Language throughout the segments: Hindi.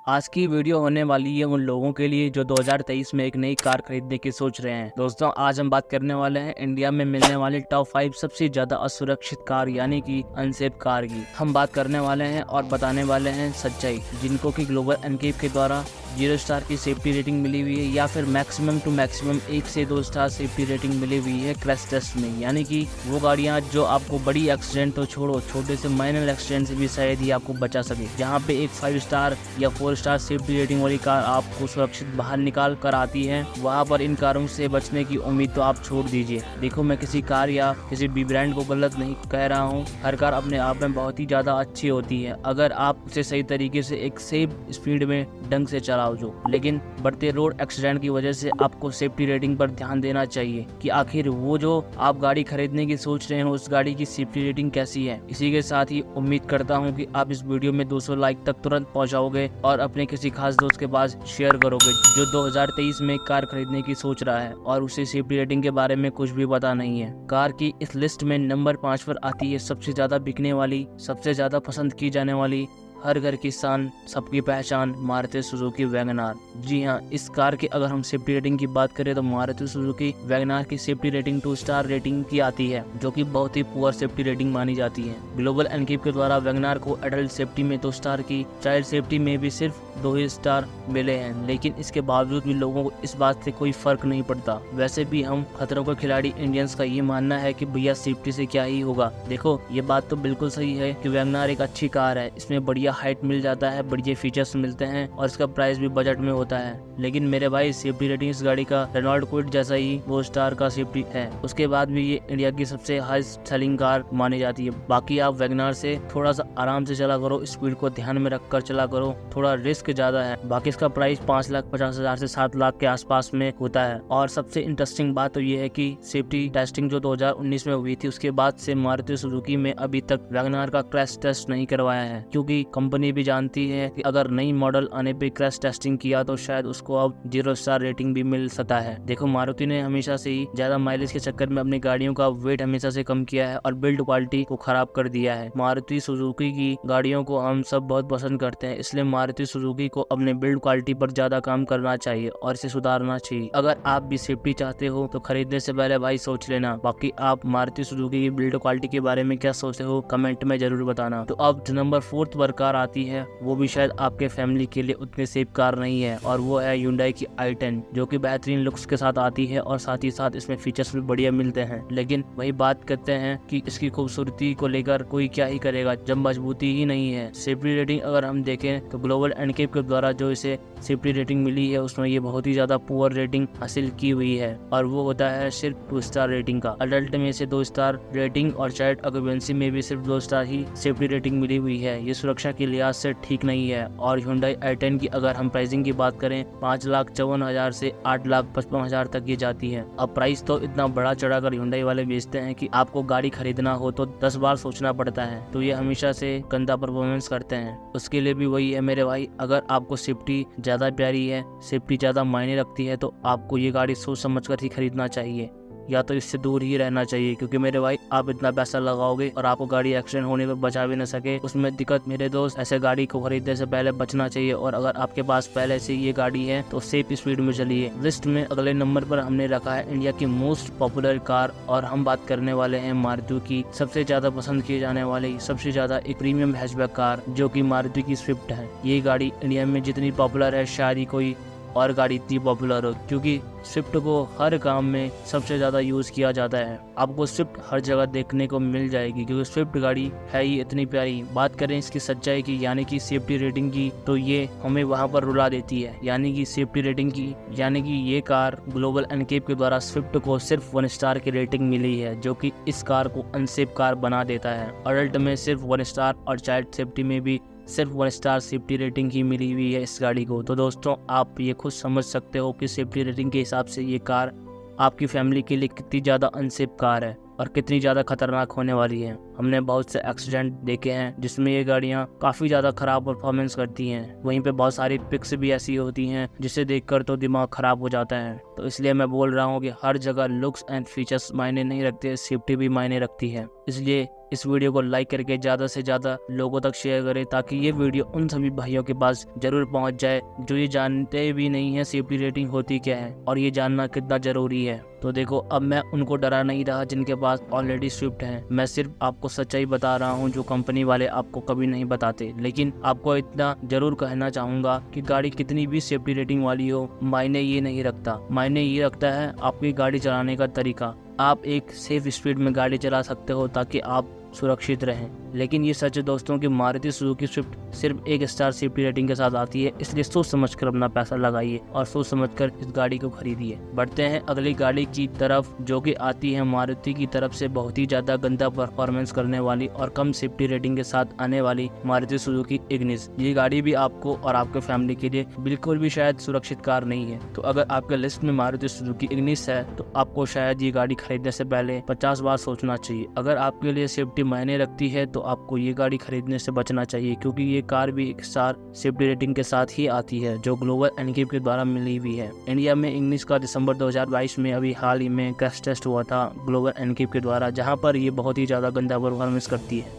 आज की वीडियो होने वाली है उन लोगों के लिए जो 2023 में एक नई कार खरीदने की सोच रहे हैं। दोस्तों, आज हम बात करने वाले हैं इंडिया में मिलने वाले टॉप 5 सबसे ज्यादा असुरक्षित कार यानी कि अनसेफ कार की। हम बात करने वाले हैं और बताने वाले हैं सच्चाई, जिनको कि ग्लोबल एनकेप के द्वारा 0 स्टार की सेफ्टी रेटिंग मिली हुई है या फिर मैक्सिमम टू मैक्सिमम 1 से 2 स्टार सेफ्टी रेटिंग मिली हुई है क्रैश टेस्ट में। यानी कि वो गाड़ियां जो आपको बड़ी एक्सीडेंट तो छोड़ो, छोटे से माइनर एक्सीडेंट से भी शायद ही आपको बचा सके। जहां पे एक 5 स्टार या 4 स्टार सेफ्टी रेटिंग वाली कार आपको सुरक्षित बाहर निकाल कर आती है, वहां पर इन कारों से बचने की उम्मीद तो आप छोड़ दीजिए। देखो, मैं किसी कार या किसी भी ब्रांड को गलत नहीं कह रहा हूँ। हर कार अपने आप में बहुत ही ज्यादा अच्छी होती है अगर आप उसे सही तरीके से एक सेफ स्पीड में ढंग से चलाओ जो। लेकिन बढ़ते रोड एक्सीडेंट की वजह से आपको सेफ्टी रेटिंग पर ध्यान देना चाहिए कि आखिर वो जो आप गाड़ी खरीदने की सोच रहे हैं उस गाड़ी की सेफ्टी रेटिंग कैसी है। इसी के साथ ही उम्मीद करता हूं कि आप इस वीडियो में 200 लाइक तक तुरंत पहुंचाओगे और अपने किसी खास दोस्त के पास शेयर करोगे जो 2023 में कार खरीदने की सोच रहा है और उसे सेफ्टी रेटिंग के बारे में कुछ भी पता नहीं है। कार की इस लिस्ट में नंबर 5 पर आती है सबसे ज्यादा बिकने वाली, सबसे ज्यादा पसंद की जाने वाली, हर घर की शान, सबकी पहचान मारुति सुजुकी वैगन आर। जी हाँ, इस कार की अगर हम सेफ्टी रेटिंग की बात करें तो मारुति सुजुकी वैगन आर की सेफ्टी रेटिंग 2 स्टार रेटिंग की आती है, जो कि बहुत ही पुअर सेफ्टी रेटिंग मानी जाती है। ग्लोबल एनकेप के द्वारा वैगन आर को एडल्ट सेफ्टी में 2 स्टार की, चाइल्ड सेफ्टी में भी सिर्फ 2 ही स्टार मिले हैं। लेकिन इसके बावजूद भी लोगों को इस बात से कोई फर्क नहीं पड़ता। वैसे भी हम खतरों के खिलाड़ी इंडियंस का ये मानना है कि भैया सेफ्टी से क्या ही होगा। देखो, ये बात तो बिल्कुल सही है कि वैगन आर एक अच्छी कार है, इसमें बढ़िया हाइट मिल जाता है, बढ़िया फीचर्स मिलते हैं और इसका प्राइस भी बजट में होता है। लेकिन मेरे भाई, सेफ्टी रेटिंग इस गाड़ी का रेनॉल्ट क्विड जैसा ही 2 स्टार का सेफ्टी है। उसके बाद भी ये इंडिया की सबसे हाईएस्ट सेलिंग कार मानी जाती है। बाकी आप वैगन आर से थोड़ा सा आराम से चला करो, स्पीड को ध्यान में रखकर चला करो, थोड़ा रिस्क ज्यादा है। बाकी इसका प्राइस 5,50,000 से 7 लाख के आसपास में होता है। और सबसे इंटरेस्टिंग बात तो ये है कि सेफ्टी टेस्टिंग जो 2019 में हुई थी उसके बाद से मारुति सुजुकी में अभी तक वैगन आर का क्रैश टेस्ट नहीं करवाया है, क्योंकि कंपनी भी जानती है कि अगर नई मॉडल आने पे क्रैश टेस्टिंग किया तो शायद उसको अब 0 स्टार रेटिंग भी मिल सकता है। देखो, मारुति ने हमेशा से ही ज्यादा माइलेज के चक्कर में अपनी गाड़ियों का वेट हमेशा से कम किया है और बिल्ड क्वालिटी को खराब कर दिया है। मारुति सुजुकी की गाड़ियों को हम सब बहुत पसंद करते हैं, इसलिए मारुति सुजुकी को अपने बिल्ड क्वालिटी पर ज्यादा काम करना चाहिए और इसे सुधारना चाहिए। अगर आप भी सेफ्टी चाहते हो तो खरीदने से पहले भाई सोच लेना। बाकी आप मारुति सुजुकी की बिल्ड क्वालिटी के बारे में क्या सोचते हो कमेंट में जरूर बताना। तो अब जो नंबर 4 पर कार आती है वो भी शायद आपके फैमिली के लिए उतनी सेफ कार नहीं है और वो है Hyundai की i10, जो कि बेहतरीन लुक्स के साथ आती है और साथ ही साथ इसमें फीचर्स भी बढ़िया मिलते हैं। लेकिन वही बात करते हैं कि इसकी खूबसूरती को लेकर कोई क्या ही करेगा जब मजबूती ही नहीं है। सेफ्टी रेटिंग अगर हम देखें तो ग्लोबल एनकेप के द्वारा जो इसे सेफ्टी रेटिंग मिली है उसमें ये बहुत ही ज्यादा पुअर रेटिंग हासिल की हुई है और वो होता है सिर्फ 2 स्टार रेटिंग का। अडल्ट में से 2 स्टार रेटिंग और चाइल्ड ऑक्यूपेंसी में भी सिर्फ 2 स्टार ही सेफ्टी रेटिंग मिली हुई है। ये सुरक्षा के लिहाज से ठीक नहीं है। और Hyundai i10 की अगर हम प्राइसिंग की बात करें 5,54,000 से 8,55,000 तक ये जाती है। अब प्राइस तो इतना बड़ा चढ़ाकर Hyundai वाले बेचते हैं कि आपको गाड़ी खरीदना हो तो 10 बार सोचना पड़ता है। तो ये हमेशा से गंदा परफॉर्मेंस करते हैं। उसके लिए भी वही है मेरे भाई, अगर आपको सेफ्टी ज्यादा प्यारी है, सेफ्टी ज्यादा मायने रखती है तो आपको ये गाड़ी सोच समझ कर ही खरीदना चाहिए, या तो इससे दूर ही रहना चाहिए। क्योंकि मेरे भाई, आप इतना पैसा लगाओगे और आपको गाड़ी एक्सीडेंट होने पर बचा भी न सके, उसमें दिक्कत मेरे दोस्त। ऐसे गाड़ी को खरीदने से पहले बचना चाहिए और अगर आपके पास पहले से ये गाड़ी है तो सेफ स्पीड में चलिए। लिस्ट में अगले नंबर पर हमने रखा है इंडिया की मोस्ट पॉपुलर कार और हम बात करने वाले हैं मारुति की सबसे ज्यादा पसंद की जाने वाली, सबसे ज्यादा एक प्रीमियम हैचबैक कार, जो की मारुति की स्विफ्ट है। ये गाड़ी इंडिया में जितनी पॉपुलर है शायद ही कोई और गाड़ी इतनी पॉपुलर हो, क्योंकि स्विफ्ट को हर काम में सबसे ज्यादा यूज किया जाता है। आपको स्विफ्ट हर जगह देखने को मिल जाएगी क्योंकि स्विफ्ट गाड़ी है ही इतनी प्यारी। बात करें इसकी सच्चाई की यानी कि सेफ्टी रेटिंग की, तो ये हमें वहां पर रुला देती है। यानी कि सेफ्टी रेटिंग की, यानी कि ये कार ग्लोबल एनकेप के द्वारा स्विफ्ट को सिर्फ 1 स्टार की रेटिंग मिली है, जो कि इस कार को अनसेफ कार बना देता है। अडल्ट में सिर्फ 1 स्टार और चाइल्ड सेफ्टी में भी सिर्फ 1 स्टार सेफ्टी रेटिंग ही मिली हुई है इस गाड़ी को। तो दोस्तों, आप ये खुद समझ सकते हो कि सेफ्टी रेटिंग के हिसाब से ये कार आपकी फैमिली के लिए कितनी ज़्यादा अनसेफ कार है। और कितनी ज़्यादा खतरनाक होने वाली है। हमने बहुत से एक्सीडेंट देखे हैं जिसमें ये गाड़ियाँ काफ़ी ज़्यादा खराब परफॉर्मेंस करती हैं। वहीं पे बहुत सारी पिक्स भी ऐसी होती हैं जिसे देखकर तो दिमाग खराब हो जाता है। तो इसलिए मैं बोल रहा हूँ कि हर जगह लुक्स एंड फीचर्स मायने नहीं रखते, सेफ्टी भी मायने रखती है। इसलिए इस वीडियो को लाइक करके ज़्यादा से ज़्यादा लोगों तक शेयर करें ताकि ये वीडियो उन सभी भाइयों के पास जरूर पहुंच जाए जो ये जानते भी नहीं है सेफ्टी रेटिंग होती क्या है और ये जानना कितना ज़रूरी है। तो देखो, अब मैं उनको डरा नहीं रहा जिनके पास ऑलरेडी स्विफ्ट है। मैं सिर्फ आपको सच्चाई बता रहा हूँ जो कंपनी वाले आपको कभी नहीं बताते। लेकिन आपको इतना जरूर कहना चाहूँगा कि गाड़ी कितनी भी सेफ्टी रेटिंग वाली हो, मायने ये नहीं रखता। मायने ये रखता है आपकी गाड़ी चलाने का तरीका। आप एक सेफ स्पीड में गाड़ी चला सकते हो ताकि आप सुरक्षित रहें। लेकिन ये सच है दोस्तों कि मारुति सुजुकी स्विफ्ट सिर्फ 1 स्टार सेफ्टी रेटिंग के साथ आती है। इसलिए सोच समझकर अपना पैसा लगाइए और सोच समझकर इस गाड़ी को खरीदिए। बढ़ते हैं अगली गाड़ी की तरफ जो कि आती है मारुति की तरफ से बहुत ही ज्यादा गंदा परफॉर्मेंस करने वाली और कम सेफ्टी रेटिंग के साथ आने वाली मारुति सुजुकी इग्निस। ये गाड़ी भी आपको और आपके फैमिली के लिए बिल्कुल भी शायद सुरक्षित कार नहीं है। तो अगर आपके लिस्ट में मारुति सुजुकी इग्निस है तो आपको शायद ये गाड़ी खरीदने से पहले 50 बार सोचना चाहिए। अगर आपके लिए सेफ्टी मायने रखती है तो आपको ये गाड़ी खरीदने से बचना चाहिए, क्योंकि ये कार भी 1 स्टार सेफ्टी रेटिंग के साथ ही आती है जो ग्लोबल एनकीप के द्वारा मिली हुई है। इंडिया में इग्निस का दिसंबर 2022 में अभी हाल ही में क्रैश टेस्ट हुआ था ग्लोबल एनकीप के द्वारा, जहां पर ये बहुत ही ज़्यादा गंदा परफॉर्मेंस करती है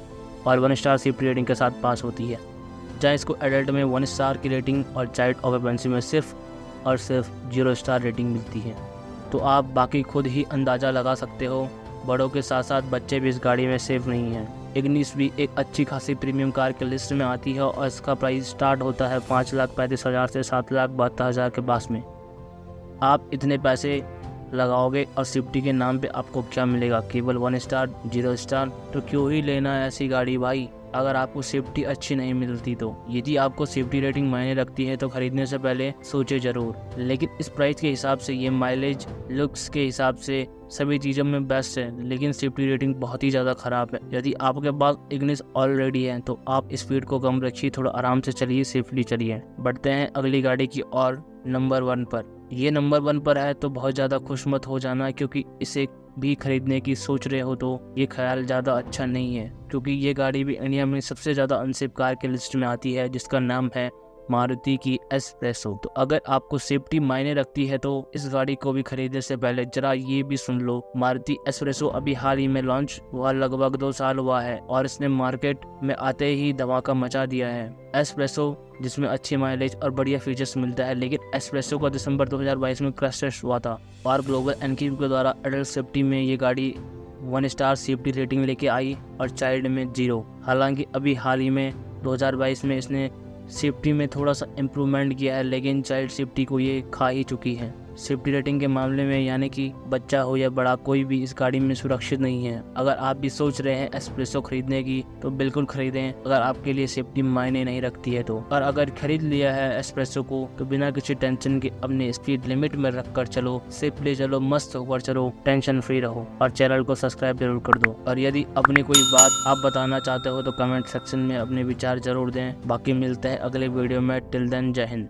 और 1 स्टार सेफ्टी रेटिंग के साथ पास होती है। जहाँ इसको एडल्ट में 1 स्टार की रेटिंग और चाइल्ड ऑक्यूपेंसी में सिर्फ और सिर्फ 0 स्टार रेटिंग मिलती है। तो आप बाकी खुद ही अंदाज़ा लगा सकते हो, बड़ों के साथ साथ बच्चे भी इस गाड़ी में सेफ नहीं हैं। इग्निस भी एक अच्छी खासी प्रीमियम कार के लिस्ट में आती है और इसका प्राइस स्टार्ट होता है 5,35,000 से 7,72,000 के पास में। आप इतने पैसे लगाओगे और सेफ्टी के नाम पे आपको क्या मिलेगा? केवल 1 स्टार, 0 स्टार। तो क्यों ही लेना है ऐसी गाड़ी भाई, अगर आपको सेफ्टी अच्छी नहीं मिलती तो। यदि आपको सेफ्टी रेटिंग मायने रखती है तो खरीदने से पहले सोचे जरूर। लेकिन इस प्राइस के हिसाब से ये माइलेज, लुक्स के हिसाब से सभी चीज़ों में बेस्ट है, लेकिन सेफ्टी रेटिंग बहुत ही ज़्यादा ख़राब है। यदि आपके पास इग्निस ऑलरेडी है तो आप स्पीड को कम रखिए, थोड़ा आराम से चलिए, सेफली चलिए। बढ़ते हैं अगली गाड़ी की और नंबर 1 पर। ये नंबर 1 पर है तो बहुत ज़्यादा खुश मत हो जाना, क्योंकि इसे भी खरीदने की सोच रहे हो तो ये ख्याल ज़्यादा अच्छा नहीं है, क्योंकि ये गाड़ी भी इंडिया में सबसे ज़्यादा अनसेफ कार के लिस्ट में आती है जिसका नाम है मारुति की एस्प्रेसो। तो अगर आपको सेफ्टी मायने रखती है तो इस गाड़ी को भी खरीदने से पहले जरा ये भी सुन लो, मारुति एस्प्रेसो अभी हाल ही में लॉन्च हुआ, लगभग 2 साल हुआ है और इसने मार्केट में आते ही धमाका मचा दिया है। एस्प्रेसो जिसमें अच्छी माइलेज और बढ़िया फीचर्स मिलता है, लेकिन एस्प्रेसो का दिसंबर 2022 में क्रैश टेस्ट हुआ था और ग्लोबल एनकीप के द्वारा एडल्ट सेफ्टी में ये गाड़ी 1 स्टार सेफ्टी रेटिंग लेके आई और चाइल्ड में 0। हालांकि अभी हाल ही में 2022 में इसने सेफ्टी में थोड़ा सा इम्प्रूवमेंट किया है, लेकिन चाइल्ड सेफ्टी को ये खा ही चुकी है। सेफ्टी रेटिंग के मामले में यानी कि बच्चा हो या बड़ा, कोई भी इस गाड़ी में सुरक्षित नहीं है। अगर आप भी सोच रहे हैं एस्प्रेसो खरीदने की तो बिल्कुल खरीदें, अगर आपके लिए सेफ्टी मायने नहीं रखती है तो। और अगर खरीद लिया है एस्प्रेसो को तो बिना किसी टेंशन के अपने स्पीड लिमिट में रख कर चलो, सेफली चलो, मस्त होकर चलो, टेंशन फ्री रहो और चैनल को सब्सक्राइब जरूर कर दो। और यदि अपनी कोई बात आप बताना चाहते हो तो कमेंट सेक्शन में अपने विचार जरूर दें। बाकी मिलते हैं अगले वीडियो में। टिल देन, जय हिंद।